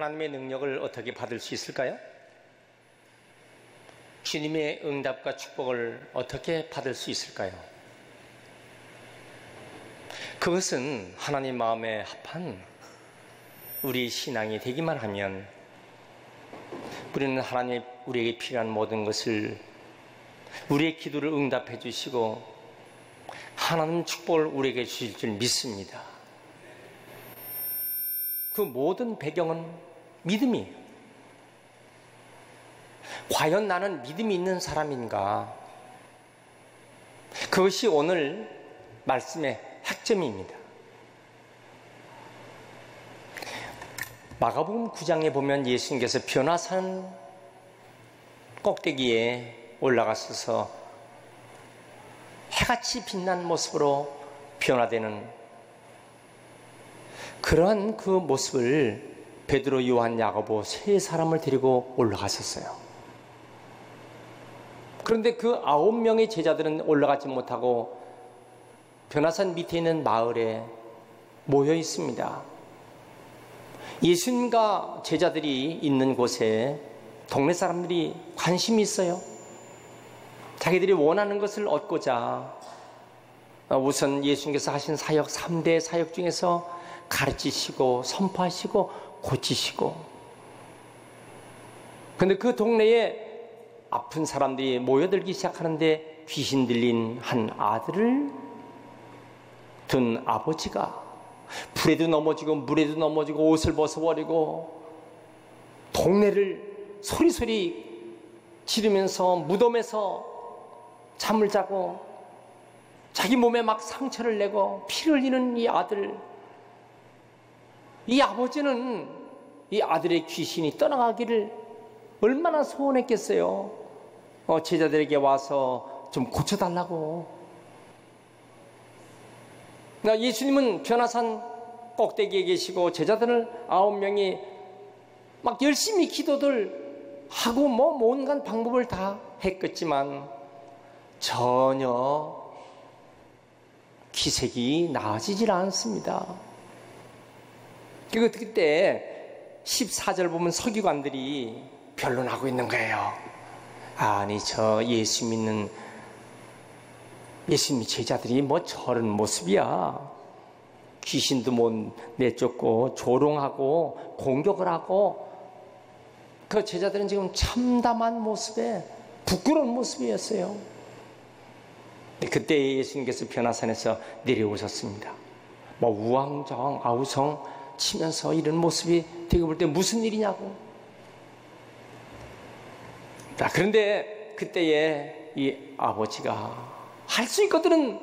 하나님의 능력을 어떻게 받을 수 있을까요? 주님의 응답과 축복을 어떻게 받을 수 있을까요? 그것은 하나님 마음에 합한 우리 신앙이 되기만 하면 우리는 하나님 우리에게 필요한 모든 것을, 우리의 기도를 응답해 주시고 하나님 축복을 우리에게 주실 줄 믿습니다. 그 모든 배경은 믿음이에요. 과연 나는 믿음이 있는 사람인가? 그것이 오늘 말씀의 핵점입니다. 마가복음 9장에 보면 예수님께서 변화산 꼭대기에 올라가셔서 해같이 빛난 모습으로 변화되는 그러한 그 모습을 베드로, 요한, 야고보 세 사람을 데리고 올라가셨어요. 그런데 그 9명의 제자들은 올라가지 못하고 변화산 밑에 있는 마을에 모여 있습니다. 예수님과 제자들이 있는 곳에 동네 사람들이 관심이 있어요. 자기들이 원하는 것을 얻고자 우선 예수님께서 하신 사역, 3대 사역 중에서 가르치시고 선포하시고 고치시고, 그런데 그 동네에 아픈 사람들이 모여들기 시작하는데 귀신 들린 한 아들을 둔 아버지가 불에도 넘어지고 물에도 넘어지고 옷을 벗어버리고 동네를 소리소리 지르면서 무덤에서 잠을 자고 자기 몸에 막 상처를 내고 피를 흘리는 이 아들, 이 아버지는 이 아들의 귀신이 떠나가기를 얼마나 소원했겠어요. 제자들에게 와서 좀 고쳐달라고. 예수님은 변화산 꼭대기에 계시고 제자들을 9명이 막 열심히 기도들 하고 온갖 방법을 다 했겠지만 전혀 기색이 나아지질 않습니다. 그때 14절 보면 서기관들이 변론하고 있는 거예요. 아니, 저 예수 믿는 예수님 제자들이 저런 모습이야. 귀신도 못 내쫓고 조롱하고 공격을 하고, 그 제자들은 지금 참담한 모습에 부끄러운 모습이었어요. 그때 예수님께서 변화산에서 내려오셨습니다. 우왕좌왕 아우성 치면서 이런 모습이 되게 볼 때 무슨 일이냐고. 그런데 그때에 이 아버지가 할 수 있거든,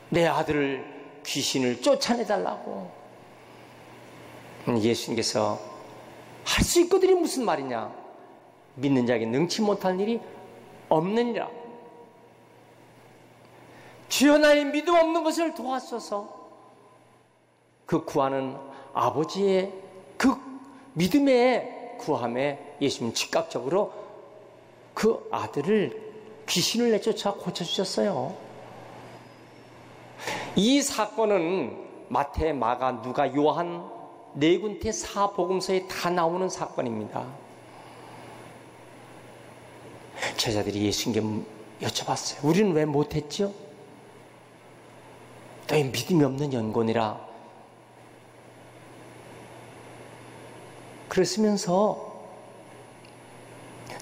내 아들을 귀신을 쫓아내달라고. 예수님께서 할 수 있거든이 무슨 말이냐, 믿는 자에게 능치 못할 일이 없느니라. 주여 나의 믿음 없는 것을 도와주소서. 그 구하는 아버지의 그 믿음의 구함에 예수님은 즉각적으로 그 아들을 귀신을 내쫓아 고쳐주셨어요. 이 사건은 마태, 마가, 누가, 요한 네 군데 사복음서에 다 나오는 사건입니다. 제자들이 예수님께 여쭤봤어요. 우리는 왜 못했죠? 너희 믿음이 없는 연곤이라. 그랬으면서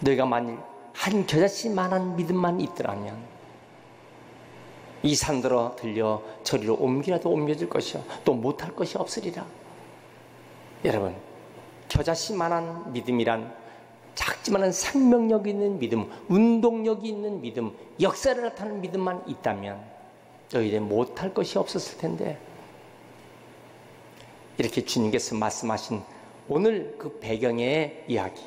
너희가 만일 한 겨자씨만한 믿음만 있더라면 이 산들어 들려 저리로 옮기라도 옮겨질 것이요 또 못할 것이 없으리라. 여러분, 겨자씨만한 믿음이란 작지만은 생명력이 있는 믿음, 운동력이 있는 믿음, 역사를 나타내는 믿음만 있다면 너희들 못할 것이 없었을 텐데, 이렇게 주님께서 말씀하신 오늘 그 배경의 이야기.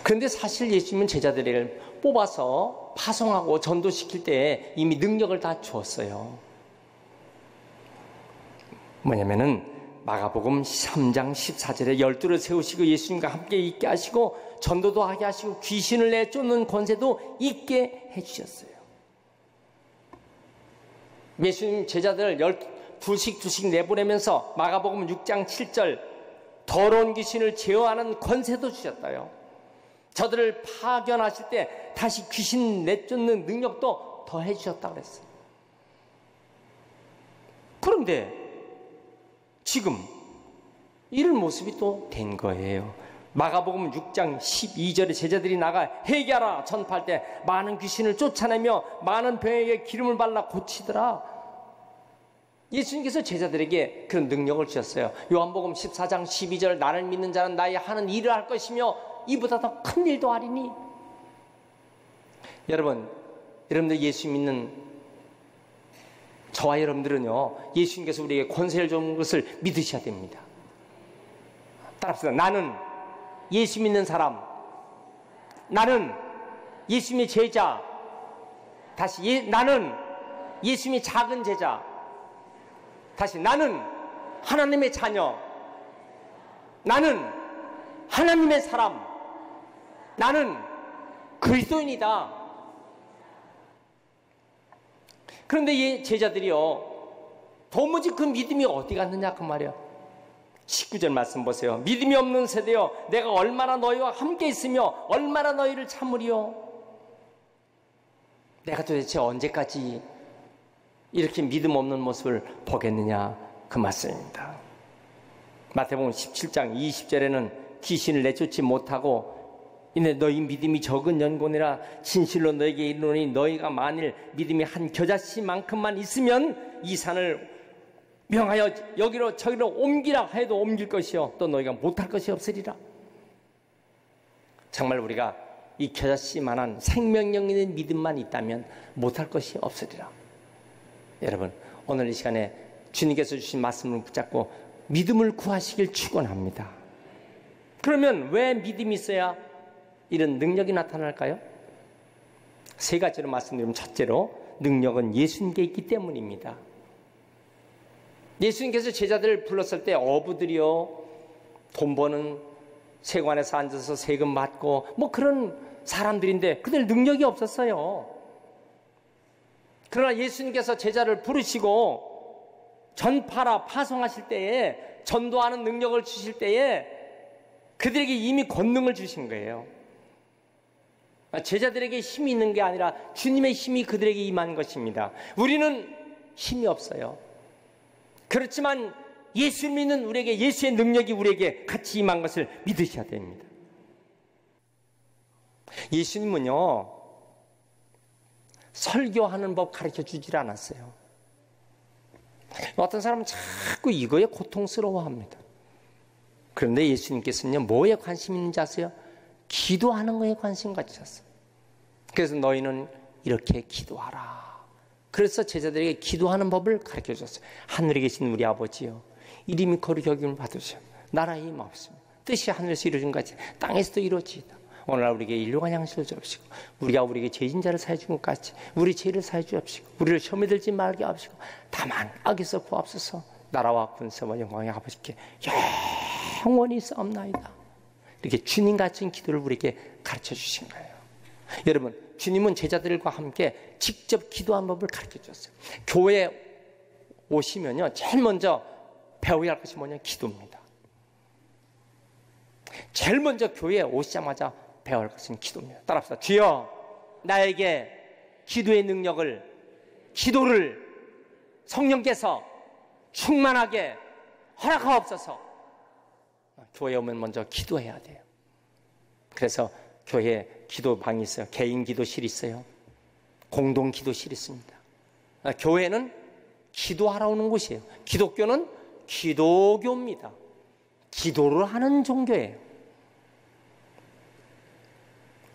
그런데 사실 예수님은 제자들을 뽑아서 파송하고 전도시킬 때 이미 능력을 다 주었어요. 뭐냐면은 마가복음 3장 14절에 12를 세우시고 예수님과 함께 있게 하시고 전도도 하게 하시고 귀신을 내쫓는 권세도 있게 해주셨어요. 예수님 제자들 둘씩 내보내면서 마가복음 6장 7절 더러운 귀신을 제어하는 권세도 주셨다요. 저들을 파견하실 때 다시 귀신 내쫓는 능력도 더해 주셨다고 그랬어요. 그런데 지금 이런 모습이 또 된 거예요. 마가복음 6장 12절에 제자들이 나가 회개하라 전파할 때 많은 귀신을 쫓아내며 많은 병에게 기름을 발라 고치더라. 예수님께서 제자들에게 그런 능력을 주셨어요. 요한복음 14장 12절 나를 믿는 자는 나의 하는 일을 할 것이며 이보다 더 큰 일도 하리니. 여러분들 예수 믿는 저와 여러분들은요, 예수님께서 우리에게 권세를 준 것을 믿으셔야 됩니다. 따라합시다. 나는 예수 믿는 사람, 나는 예수님의 제자, 다시 나는 예수님의 작은 제자, 다시 나는 하나님의 자녀, 나는 하나님의 사람, 나는 그리스도인이다. 그런데 제자들이요, 도무지 그 믿음이 어디 갔느냐 그 말이야. 19절 말씀 보세요. 믿음이 없는 세대여, 내가 얼마나 너희와 함께 있으며 얼마나 너희를 참으리요. 내가 도대체 언제까지 이렇게 믿음 없는 모습을 보겠느냐 그 말씀입니다. 마태복음 17장 20절에는 귀신을 내쫓지 못하고 이내 너희 믿음이 적은 연고니라 진실로 너에게 이르노니 너희가 만일 믿음이 한 겨자씨만큼만 있으면 이 산을 명하여 여기로 저기로 옮기라 해도 옮길 것이요 또 너희가 못할 것이 없으리라. 정말 우리가 이 겨자씨만한 생명력 있는 믿음만 있다면 못할 것이 없으리라. 여러분, 오늘 이 시간에 주님께서 주신 말씀을 붙잡고 믿음을 구하시길 축원합니다. 그러면 왜 믿음이 있어야 이런 능력이 나타날까요? 세 가지로 말씀드리면, 첫째로 능력은 예수님께 있기 때문입니다. 예수님께서 제자들을 불렀을 때 어부들이요, 돈 버는 세관에서 앉아서 세금 받고 뭐 그런 사람들인데 그들 능력이 없었어요. 그러나 예수님께서 제자를 부르시고 전파라 파송하실 때에, 전도하는 능력을 주실 때에 그들에게 이미 권능을 주신 거예요. 제자들에게 힘이 있는 게 아니라 주님의 힘이 그들에게 임한 것입니다. 우리는 힘이 없어요. 그렇지만 예수 믿는 우리에게 예수의 능력이 우리에게 같이 임한 것을 믿으셔야 됩니다. 예수님은요, 설교하는 법 가르쳐 주질 않았어요. 어떤 사람은 자꾸 이거에 고통스러워합니다. 그런데 예수님께서는요, 뭐에 관심 있는지 아세요? 기도하는 거에 관심 가지셨어요. 그래서 너희는 이렇게 기도하라. 그래서 제자들에게 기도하는 법을 가르쳐 주셨어요. 하늘에 계신 우리 아버지요, 이름이 거룩히 여김을 받으시오. 나라의 임하옵시며 뜻이 하늘에서 이루어진 것 같이 땅에서도 이루어지이다. 오늘날 우리에게 일용할 양식을 주옵시고 우리가 우리에게 죄진 자를 사해 준 것 같이 우리 죄를 사해 주옵시고 우리를 시험에 들지 말게 하옵시고 다만 악에서 구하옵소서. 나라와 군사와 영광의 아버지께 영원히 싸움나이다. 이렇게 주님 같은 기도를 우리에게 가르쳐 주신 거예요. 여러분, 주님은 제자들과 함께 직접 기도하는 법을 가르쳐 주셨어요. 교회에 오시면요, 제일 먼저 배워야 할 것이 뭐냐? 기도입니다. 제일 먼저 교회에 오시자마자 배워야 할 것은 기도입니다. 따라합시다. 주여, 나에게 기도의 능력을, 기도를 성령께서 충만하게 허락하옵소서. 교회에 오면 먼저 기도해야 돼요. 그래서 교회에 기도방이 있어요. 개인 기도실이 있어요. 공동 기도실이 있습니다. 교회는 기도하러 오는 곳이에요. 기독교는 기도교입니다. 기도를 하는 종교예요.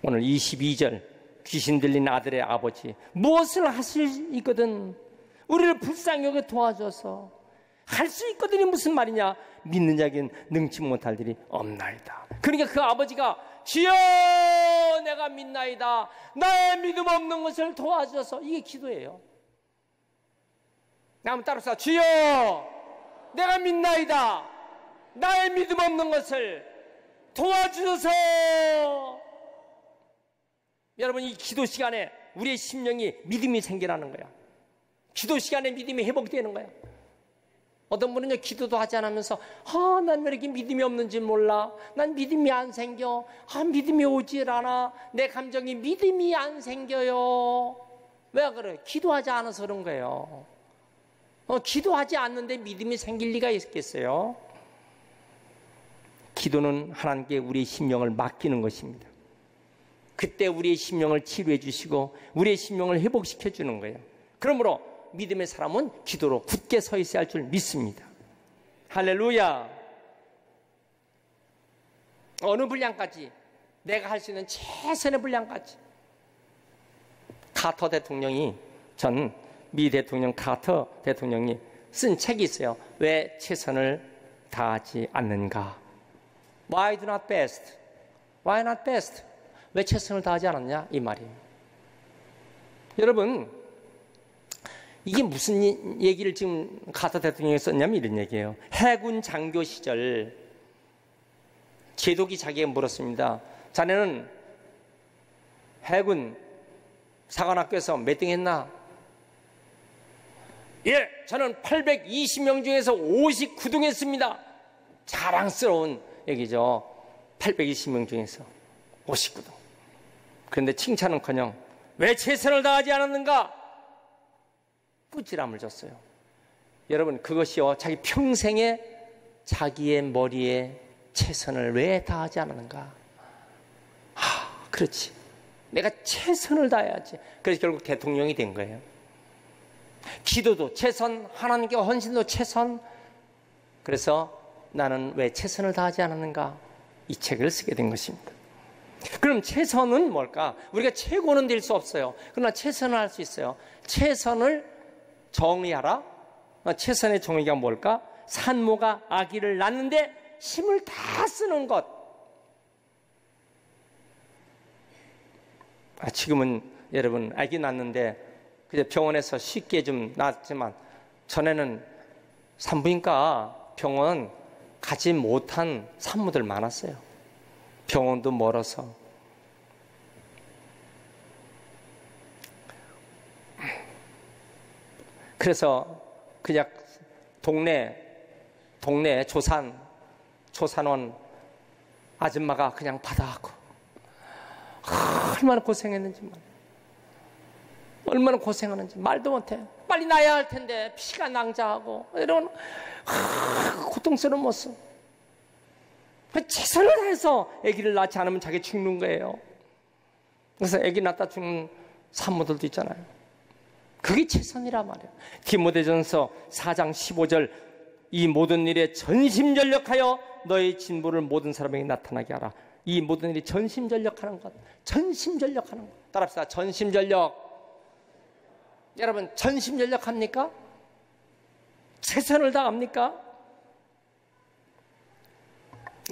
오늘 22절, 귀신 들린 아들의 아버지, 무엇을 하실 있거든 우리를 불쌍히 여겨 도와줘서. 할 수 있거든이 무슨 말이냐? 믿는 자에겐 능치 못할 일이 없나이다. 그러니까 그 아버지가 주여 내가 믿나이다, 나의 믿음 없는 것을 도와줘서. 이게 기도예요. 한번 따라서 주여 내가 믿나이다, 나의 믿음 없는 것을 도와주소서. 여러분, 이 기도 시간에 우리의 심령이 믿음이 생겨나는 거야. 기도 시간에 믿음이 회복되는 거야. 어떤 분은요, 기도도 하지 않으면서, 난 왜 이렇게 믿음이 없는지 몰라. 난 믿음이 안 생겨. 믿음이 오질 않아. 내 감정이 믿음이 안 생겨요. 왜 그래? 기도하지 않아서 그런 거예요. 기도하지 않는데 믿음이 생길 리가 있겠어요? 기도는 하나님께 우리의 심령을 맡기는 것입니다. 그때 우리의 심령을 치료해 주시고 우리의 심령을 회복시켜 주는 거예요. 그러므로 믿음의 사람은 기도로 굳게 서 있어야 할 줄 믿습니다. 할렐루야. 어느 분량까지? 내가 할 수 있는 최선의 분량까지. 카터 대통령이, 전 미 대통령 카터 대통령이 쓴 책이 있어요. 왜 최선을 다하지 않는가? Why do not best? Why not best? 왜 최선을 다하지 않았냐? 이 말이에요. 여러분, 이게 무슨 얘기를 지금 카터 대통령이 썼냐면 이런 얘기예요. 해군 장교 시절 제독이 자기에게 물었습니다. 자네는 해군 사관학교에서 몇 등 했나? 예, 저는 820명 중에서 59등 했습니다. 자랑스러운 얘기죠. 820명 중에서 59등. 그런데 칭찬은커녕 왜 최선을 다하지 않았는가? 뿌지람을 줬어요. 여러분, 그것이요, 자기 평생에 자기의 머리에 최선을 왜 다하지 않았는가? 그렇지. 내가 최선을 다해야지. 그래서 결국 대통령이 된 거예요. 기도도 최선, 하나님께 헌신도 최선. 그래서 나는 왜 최선을 다하지 않았는가? 이 책을 쓰게 된 것입니다. 그럼 최선은 뭘까? 우리가 최고는 될 수 없어요. 그러나 최선을 할 수 있어요. 최선을 정의하라. 최선의 정의가 뭘까? 산모가 아기를 낳는데 힘을 다 쓰는 것. 지금은 여러분 아기 낳는데 그냥 병원에서 쉽게 좀 낳았지만 전에는 산부인과 병원 가지 못한 산모들 많았어요. 병원도 멀어서. 그래서 그냥 동네 조산원 아줌마가 그냥 받아가고 얼마나 고생했는지 얼마나 고생하는지 말도 못해. 빨리 나야 할 텐데 피가 낭자하고 이런 고통스러운 모습. 최선을 다해서 아기를 낳지 않으면 자기 죽는 거예요. 그래서 아기 낳다 죽는 산모들도 있잖아요. 그게 최선이란 말이에요. 디모데전서 4장 15절 이 모든 일에 전심전력하여 너의 진보를 모든 사람에게 나타나게 하라. 이 모든 일이 전심전력하는 것. 전심전력하는 것. 따라합시다. 전심전력. 여러분, 전심전력합니까? 최선을 다합니까?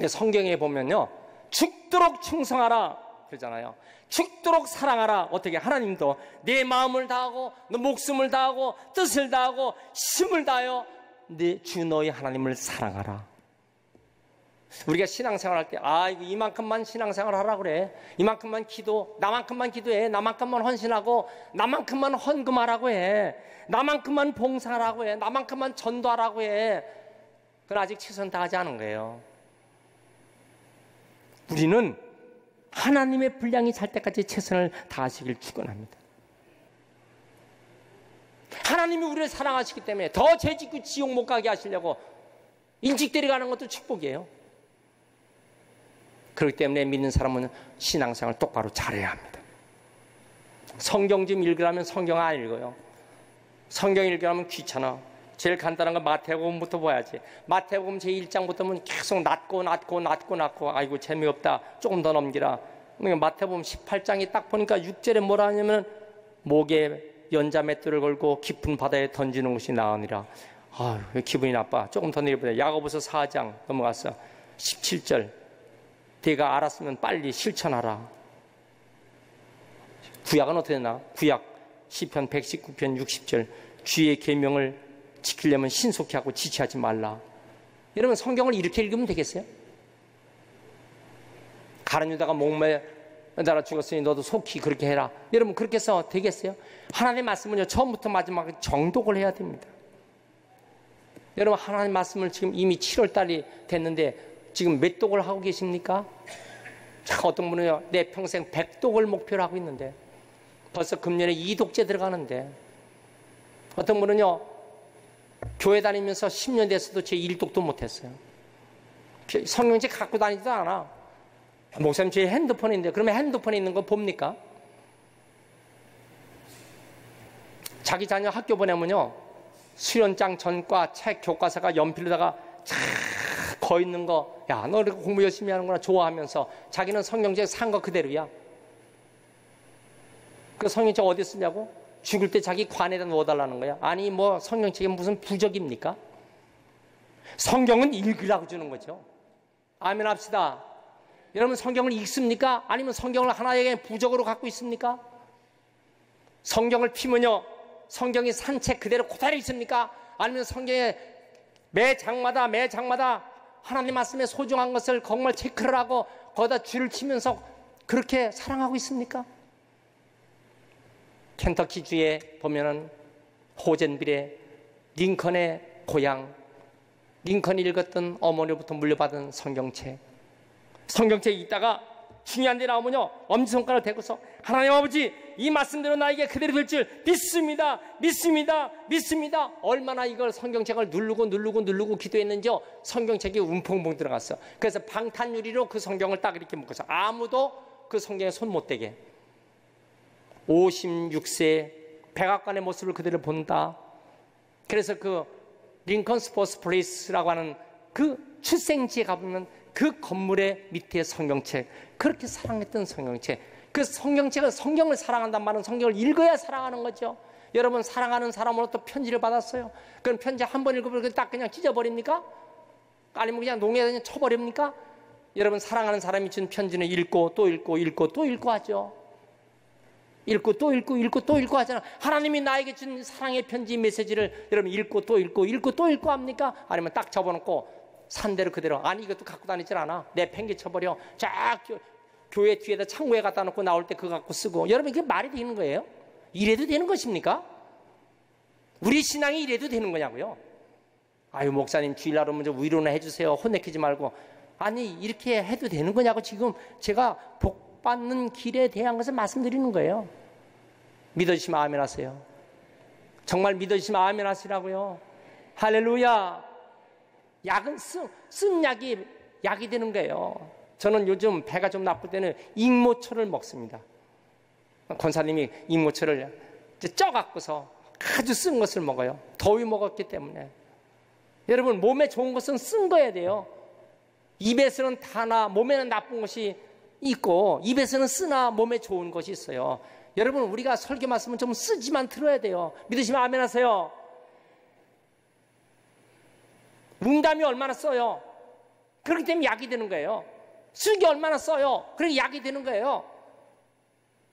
성경에 보면요, 죽도록 충성하라 그러잖아요. 죽도록 사랑하라. 어떻게? 하나님도 내 마음을 다하고 너 목숨을 다하고 뜻을 다하고 힘을 다하여 내 주 너희 하나님을 사랑하라. 우리가 신앙생활 할 때 이거 이만큼만 신앙생활 하라 그래. 이만큼만 기도, 나만큼만 기도해. 나만큼만 헌신하고 나만큼만 헌금하라고 해. 나만큼만 봉사하라고 해. 나만큼만 전도하라고 해. 그건 아직 최선 다하지 않은 거예요. 우리는 하나님의 분량이 찰 때까지 최선을 다하시길 축원합니다. 하나님이 우리를 사랑하시기 때문에 더 죄짓고 지옥 못 가게 하시려고 일찍 데려가는 것도 축복이에요. 그렇기 때문에 믿는 사람은 신앙생활을 똑바로 잘해야 합니다. 성경 좀 읽으라면 성경 안 읽어요. 성경 읽으라면 귀찮아. 제일 간단한 건 마태복음부터 봐야지. 마태복음 제1장부터 보면 계속 낮고 아이고 재미없다. 조금 더 넘기라. 마태복음 18장이 딱 보니까 6절에 뭐라 하냐면 목에 연자맷돌을 걸고 깊은 바다에 던지는 것이 나으니라. 왜 기분이 나빠. 조금 더 내려보자. 야고보서 4장 넘어갔어. 17절. 네가 알았으면 빨리 실천하라. 구약은 어떻게 되나? 구약 시편 119편 60절. 주의 계명을 지키려면 신속히 하고 지체하지 말라. 여러분, 성경을 이렇게 읽으면 되겠어요? 가룟 유다가 목매달아 죽었으니 너도 속히 그렇게 해라. 여러분, 그렇게 해서 되겠어요? 하나님의 말씀은요, 처음부터 마지막까지 정독을 해야 됩니다. 여러분 하나님 말씀을 지금 이미 7월 달이 됐는데 지금 몇 독을 하고 계십니까? 어떤 분은요 내 평생 100독을 목표로 하고 있는데 벌써 금년에 2독째 들어가는데 어떤 분은요 교회 다니면서 10년 됐어도 제 1독도 못했어요. 성경책 갖고 다니지도 않아. 목사님 제 핸드폰인데 그러면 핸드폰에 있는 거 봅니까? 자기 자녀 학교 보내면요 수련장 전과 책 교과서가 연필로다가 쫙 거 있는 거, 야 너 이렇게 공부 열심히 하는구나 좋아하면서 자기는 성경책 산 거 그대로야. 그 성경책 어디 쓰냐고? 죽을 때 자기 관에다 넣어달라는 거야. 아니 뭐 성경책이 무슨 부적입니까? 성경은 읽으라고 주는 거죠. 아멘 합시다. 여러분 성경을 읽습니까? 아니면 성경을 하나의 부적으로 갖고 있습니까? 성경을 피면요 성경이 산 책 그대로 있습니까? 아니면 성경에 매 장마다 하나님 말씀의 소중한 것을 정말 체크를 하고 거기다 줄을 치면서 그렇게 사랑하고 있습니까? 켄터키주에 보면은 호젠빌의 링컨의 고향, 링컨이 읽었던 어머니로부터 물려받은 성경책이 있다가 중요한 데 나오면요 엄지손가락을 대고서 하나님 아버지 이 말씀대로 나에게 그대로 될 줄 믿습니다. 얼마나 이걸 성경책을 누르고 기도했는지요. 성경책이 움펑풍 들어갔어. 그래서 방탄유리로 그 성경을 딱 이렇게 묶어서 아무도 그 성경에 손 못 대게. 56세 백악관의 모습을 그대로 본다. 그래서 그 링컨 스포츠 플레이스라고 하는 그 출생지에 가보면 그 건물의 밑에 성경책, 그렇게 사랑했던 성경책, 그 성경책은 성경을 사랑한단 말은 성경을 읽어야 사랑하는 거죠. 여러분 사랑하는 사람으로 또 편지를 받았어요. 그럼 편지 한 번 읽어버리고 딱 그냥 찢어버립니까? 아니면 그냥 농에다 그냥 쳐버립니까? 여러분 사랑하는 사람이 준 편지는 읽고 또 읽고 하죠. 읽고 또 읽고 하잖아. 하나님이 나에게 준 사랑의 편지 메시지를 여러분 읽고 또 읽고 합니까? 아니면 딱 접어놓고 산대로 그대로 아니 이것도 갖고 다니질 않아. 내 팽개쳐버려. 쫙 교회 뒤에다 창고에 갖다 놓고 나올 때 그거 갖고 쓰고. 여러분 이게 말이 되는 거예요? 이래도 되는 것입니까? 우리 신앙이 이래도 되는 거냐고요? 아유 목사님 주일날 오면 좀 위로나 해주세요. 혼내키지 말고. 아니 이렇게 해도 되는 거냐고 지금 제가 복 받는 길에 대한 것을 말씀드리는 거예요. 믿어주시면 아멘 하세요. 정말 믿어주시면 아멘 하시라고요. 할렐루야. 약은 쓴 약이 되는 거예요. 저는 요즘 배가 좀 나쁠 때는 익모초를 먹습니다. 권사님이 익모초를 쪄갖고서 아주 쓴 것을 먹어요. 더위 먹었기 때문에. 여러분 몸에 좋은 것은 쓴 거야 돼요. 입에서는 다나 몸에는 나쁜 것이 있고 입에서는 쓰나 몸에 좋은 것이 있어요. 여러분 우리가 설교 말씀은 좀 쓰지만 들어야 돼요. 믿으시면 아멘 하세요. 웅담이 얼마나 써요? 그렇기 때문에 약이 되는 거예요. 쓰기 얼마나 써요? 그렇게 약이 되는 거예요.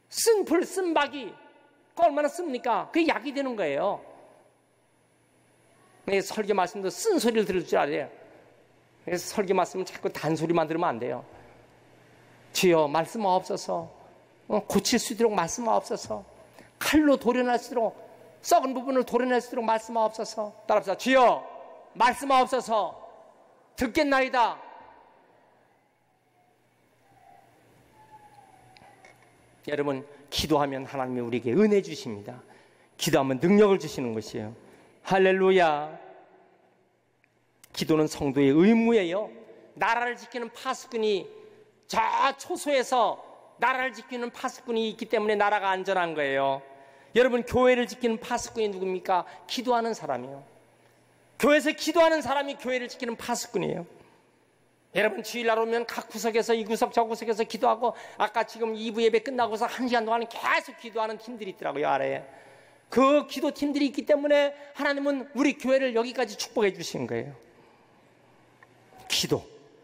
쓴 풀, 쓴 박이 그거 얼마나 씁니까? 그게 약이 되는 거예요. 설교 말씀도 쓴 소리를 들을 줄 알아요. 그래서 설교 말씀은 자꾸 단소리만 들으면 안 돼요. 주여 말씀하옵소서. 고칠 수 있도록 말씀하옵소서. 칼로 도려낼 수 있도록 썩은 부분을 도려낼 수 있도록 말씀하옵소서. 따라합시다. 주여 말씀하옵소서. 듣겠나이다. 여러분 기도하면 하나님이 우리에게 은혜 주십니다. 기도하면 능력을 주시는 것이에요. 할렐루야. 기도는 성도의 의무예요. 나라를 지키는 파수꾼이 저 초소에서 나라를 지키는 파수꾼이 있기 때문에 나라가 안전한 거예요. 여러분 교회를 지키는 파수꾼이 누굽니까? 기도하는 사람이요. 교회에서 기도하는 사람이 교회를 지키는 파수꾼이에요. 여러분 주일날 오면 각 구석에서 이 구석 저 구석에서 기도하고 아까 지금 2부 예배 끝나고서 1시간 동안 계속 기도하는 팀들이 있더라고요. 아래에. 그 기도팀들이 있기 때문에 하나님은 우리 교회를 여기까지 축복해 주신 거예요.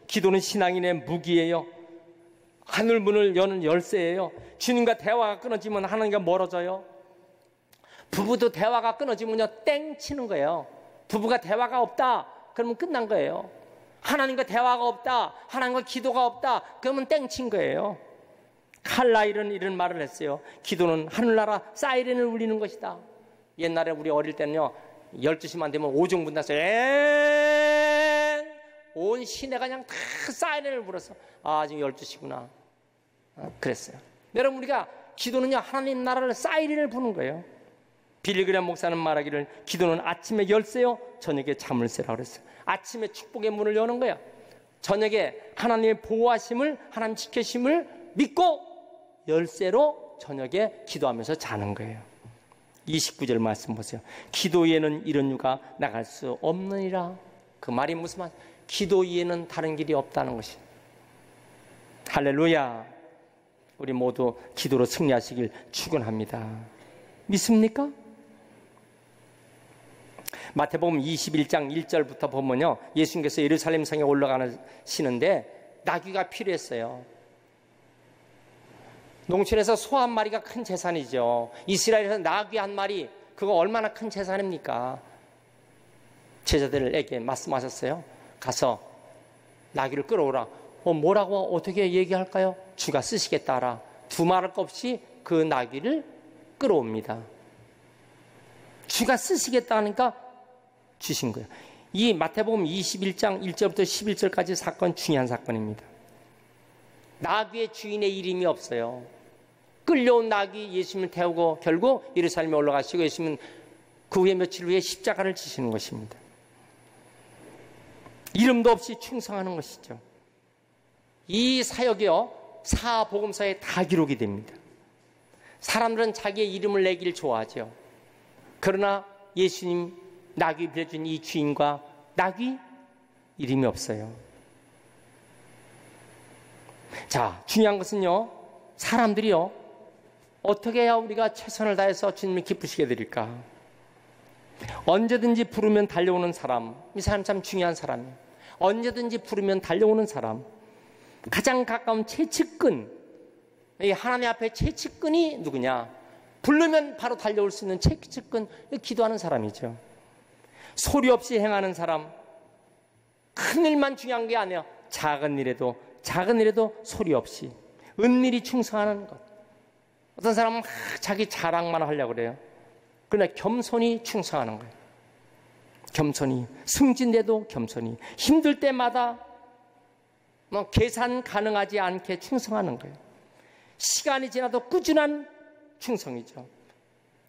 기도는 신앙인의 무기예요. 하늘문을 여는 열쇠예요. 주님과 대화가 끊어지면 하나님과 멀어져요. 부부도 대화가 끊어지면요 땡 치는 거예요. 부부가 대화가 없다 그러면 끝난 거예요. 하나님과 대화가 없다, 하나님과 기도가 없다 그러면 땡 친 거예요. 칼라일은 이런 말을 했어요. 기도는 하늘나라 사이렌을 울리는 것이다. 옛날에 우리 어릴 때는요 12시만 되면 오종분단서 온 시내가 그냥 다 사이렌을 불어서 지금 12시구나 그랬어요. 여러분, 우리가 기도는요, 하나님 나라를 사이렌을 부는 거예요. 빌리그램 목사는 말하기를 기도는 아침에 열쇠요, 저녁에 자물쇠라고 그랬어요. 아침에 축복의 문을 여는 거예요. 저녁에 하나님의 보호하심을, 하나님 지켜심을 믿고 열쇠로 저녁에 기도하면서 자는 거예요. 29절 말씀 보세요. 기도 이에는 이런 유가 나갈 수 없느니라. 그 말이 무슨 말? 기도 이에는 다른 길이 없다는 것이. 할렐루야. 우리 모두 기도로 승리하시길 축원합니다. 믿습니까? 마태복음 21장 1절부터 보면요, 예수님께서 예루살렘 성에 올라가시는데 나귀가 필요했어요. 농촌에서 소 한 마리가 큰 재산이죠. 이스라엘에서 나귀 한 마리, 그거 얼마나 큰 재산입니까? 제자들에게 말씀하셨어요. 가서 나귀를 끌어오라. 뭐라고 어떻게 얘기할까요? 주가 쓰시겠다 하라. 두말할 것 없이 그 나귀를 끌어옵니다. 주가 쓰시겠다 하니까 주신 거예요. 이 마태복음 21장 1절부터 11절까지 사건, 중요한 사건입니다. 나귀의 주인의 이름이 없어요. 끌려온 나귀 예수님을 태우고 결국 예루살렘에 올라가시고 예수님은 그 후에 며칠 후에 십자가를 지시는 것입니다. 이름도 없이 충성하는 것이죠. 이 사역이요, 사복음서에 다 기록이 됩니다. 사람들은 자기의 이름을 내기를 좋아하죠. 그러나 예수님 나귀 빌려준 이 주인과 나귀 이름이 없어요. 자, 중요한 것은요, 사람들이요, 어떻게 해야 우리가 최선을 다해서 주님을 기쁘시게 드릴까? 언제든지 부르면 달려오는 사람, 이 사람 참 중요한 사람이에요. 언제든지 부르면 달려오는 사람, 가장 가까운 최측근, 이 하나님 앞에 최측근이 누구냐? 부르면 바로 달려올 수 있는 최측근, 기도하는 사람이죠. 소리 없이 행하는 사람, 큰 일만 중요한 게 아니에요. 작은 일에도 소리 없이 은밀히 충성하는 것. 어떤 사람은 자기 자랑만 하려고 그래요. 그러나 겸손히 충성하는 거예요. 겸손히, 승진돼도 겸손히, 힘들 때마다 계산 가능하지 않게 충성하는 거예요. 시간이 지나도 꾸준한 충성이죠.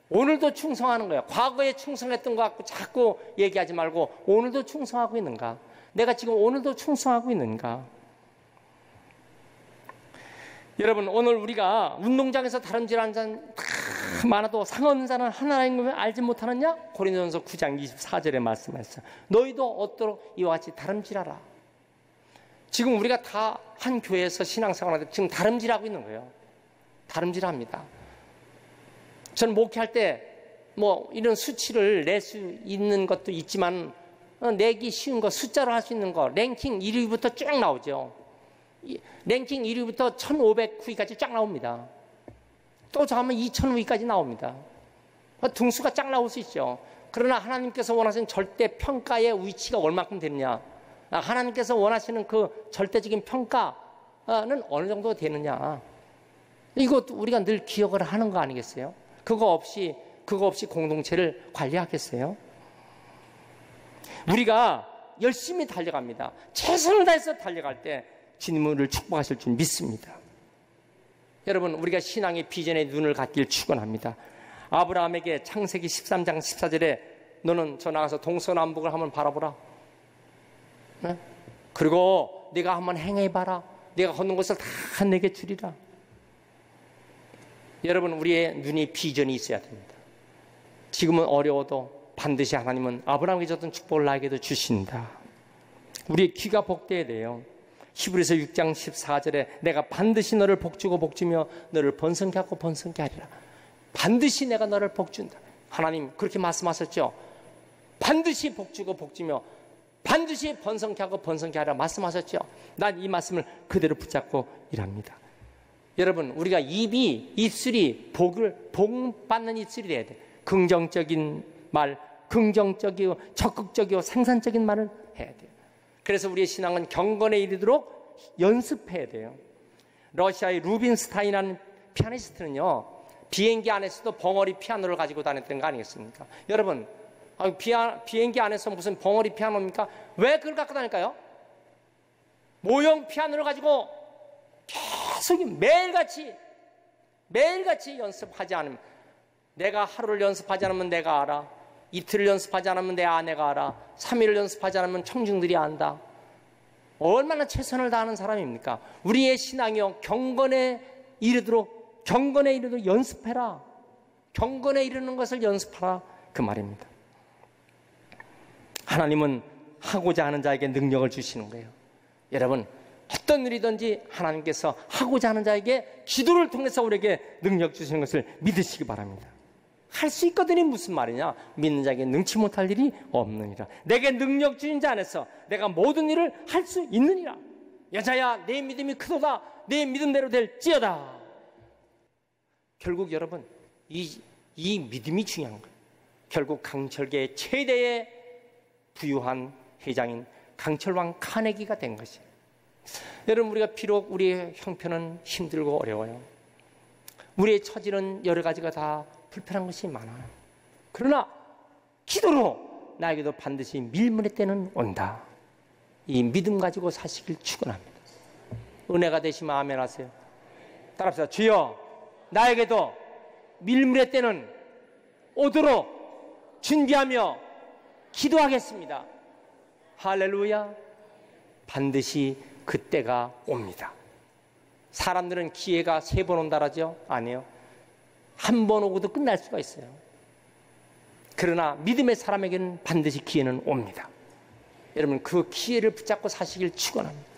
오늘도 충성하는 거예요. 과거에 충성했던 것 같고 자꾸 얘기하지 말고 오늘도 충성하고 있는가? 내가 지금 오늘도 충성하고 있는가? 여러분, 오늘 우리가 운동장에서 다름질하는 자는 다 많아도 상하는 자는 하나라는 걸 알지 못하느냐? 고린도전서 9장 24절에 말씀하셨어요. 너희도 얻도록 이와 같이 다름질하라. 지금 우리가 다 한 교회에서 신앙생활하는데 지금 다름질하고 있는 거예요. 다름질합니다. 저는 목회할 때 이런 수치를 낼 수 있는 것도 있지만 내기 쉬운 거, 숫자로 할 수 있는 거, 랭킹 1위부터 쭉 나오죠. 랭킹 1위부터 1500위까지 쫙 나옵니다. 또 저 하면 2000위까지 나옵니다. 등수가 쫙 나올 수 있죠. 그러나 하나님께서 원하시는 절대 평가의 위치가 얼마큼 되느냐, 하나님께서 원하시는 그 절대적인 평가는 어느 정도 되느냐, 이것도 우리가 늘 기억을 하는 거 아니겠어요? 그거 없이 공동체를 관리하겠어요? 우리가 열심히 달려갑니다. 최선을 다해서 달려갈 때 주님을 축복하실 줄 믿습니다. 여러분, 우리가 신앙의 비전에 눈을 갖길 축원합니다. 아브라함에게 창세기 13장 14절에 너는 저 나가서 동서남북을 한번 바라보라. 네? 그리고 네가 한번 행해봐라. 네가 걷는 것을 다 내게 주리라. 여러분, 우리의 눈에 비전이 있어야 됩니다. 지금은 어려워도 반드시 하나님은 아브라함에게 줬던 축복을 나에게도 주신다. 우리의 귀가 복되어야 돼요. 히브리서 6장 14절에 내가 반드시 너를 복주고 복주며 너를 번성케 하고 번성케 하리라. 반드시 내가 너를 복준다. 하나님 그렇게 말씀하셨죠. 반드시 복주고 복주며 반드시 번성케 하고 번성케 하리라 말씀하셨죠. 난 이 말씀을 그대로 붙잡고 일합니다. 여러분, 우리가 입술이 복 받는 입술이 돼야 돼. 긍정적인 말, 긍정적이고 적극적이고 생산적인 말을 해야 돼요. 그래서 우리의 신앙은 경건에 이르도록 연습해야 돼요. 러시아의 루빈스타인이라는 피아니스트는요, 비행기 안에서도 벙어리 피아노를 가지고 다녔던 거 아니겠습니까? 여러분, 비행기 안에서 무슨 벙어리 피아노입니까? 왜 그걸 갖고 다닐까요? 모형 피아노를 가지고 계속 매일같이 연습하지 않으면, 내가 하루를 연습하지 않으면 내가 알아. 이틀을 연습하지 않으면 내 아내가 알아. 3일을 연습하지 않으면 청중들이 안다. 얼마나 최선을 다하는 사람입니까? 우리의 신앙이요, 경건에 이르도록 연습해라. 경건에 이르는 것을 연습하라, 그 말입니다. 하나님은 하고자 하는 자에게 능력을 주시는 거예요. 여러분, 어떤 일이든지 하나님께서 하고자 하는 자에게 기도를 통해서 우리에게 능력 주시는 것을 믿으시기 바랍니다. 할 수 있거든이 무슨 말이냐? 믿는 자에게 능치 못할 일이 없느니라. 내게 능력 주신 자 안에서 내가 모든 일을 할 수 있느니라. 여자야, 내 믿음이 크도다. 내 믿음대로 될지어다. 결국 여러분, 이 믿음이 중요한 거예요. 결국 강철계의 최대의 부유한 회장인 강철왕 카네기가 된 것이에요. 여러분, 우리가 비록 우리의 형편은 힘들고 어려워요. 우리의 처지는 여러 가지가 다 불편한 것이 많아요. 그러나 기도로 나에게도 반드시 밀물의 때는 온다. 이 믿음 가지고 사시길 축원합니다. 은혜가 되시면 아멘 하세요. 따라합시다. 주여, 나에게도 밀물의 때는 오도록 준비하며 기도하겠습니다. 할렐루야. 반드시 그때가 옵니다. 사람들은 기회가 3번 온다라죠? 아니요. 한 번 오고도 끝날 수가 있어요. 그러나 믿음의 사람에게는 반드시 기회는 옵니다. 여러분, 그 기회를 붙잡고 사시길 축원합니다.